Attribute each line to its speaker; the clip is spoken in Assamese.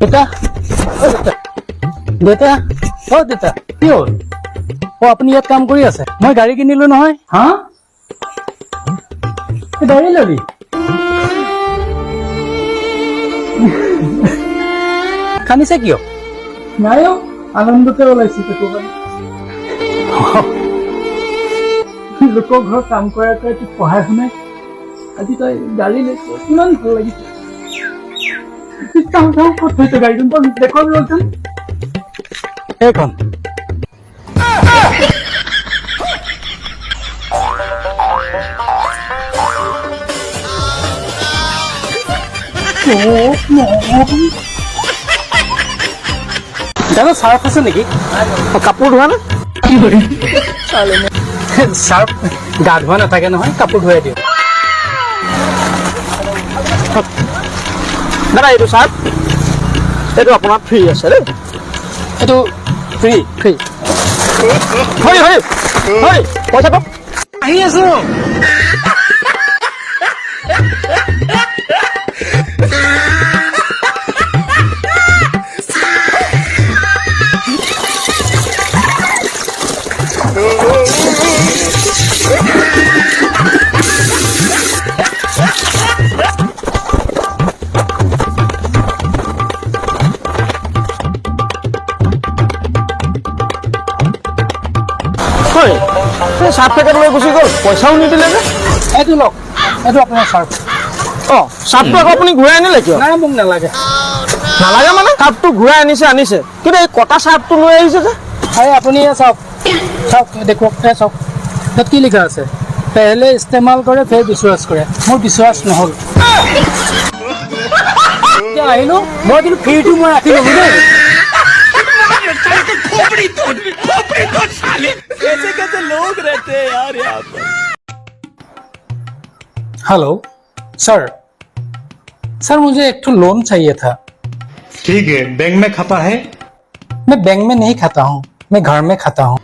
Speaker 1: बेटा बेटा ओ देता কি হল ও আপুনি ইয়াত কাম কৰি আছে মই গাড়ী কিনিলো নহয় হা গাড়ী ললি কানিছে কিয় নাই আনন্দতে ওলাইছে তো লোকৰ ঘৰত কাম কৰাৰ তই পঢ়াই শুনাই আজি তই গাড়ী লৈছ কিমান ভাল লাগিছে ক'ত থৈছে গাড়ীখন তই দেখুৱাবি ৰচোন এইখন জানো চাৰ্ফ আছে নেকি কাপোৰ ধোৱা না চাৰ্ফ গা ধোৱা নাথাকে নহয় কাপোৰ ধুৱাই দিওঁ দাদা এইটো চাৰ্ফ এইটো আপোনাৰ ফ্ৰী আছে দেই এইটো ফ্ৰী ফ্ৰী হয় হয় হয় পইচা পাব আহি আছো চাৰ্ফ পেকেট লৈ গুচি গ'ল পইচাও নিদিলে যে এইটো লওক এইটো আপোনাৰ চাৰ্ফ অঁ চাৰ্ফটো আকৌ আপুনি ঘূৰাই আনিলে কিয় নাই মোক নালাগে নালাগে মানে চাৰ্ফটো ঘূৰাই আনিছে কিন্তু এই কটা চাৰ্ফটো লৈ আহিছে যে হয় আপুনি চাওক চাওক দেখুৱাওক চাওক তাত কি লিখা আছে পেহলে ইস্তেমাল কৰে ফেৰ বিশ্বাস কৰে মোৰ বিশ্বাস নহ'ল এতিয়া আহিলো মই কিন্তু ফ্ৰীটো মই ৰাখি ল'লো দেই कैसे कैसे लोग रहते हैं यार यहाँ पर हेलो सर मुझे एक तो लोन चाहिए था
Speaker 2: ठीक है बैंक में खाता है
Speaker 1: मैं बैंक में नहीं खाता हूँ मैं घर में खाता हूँ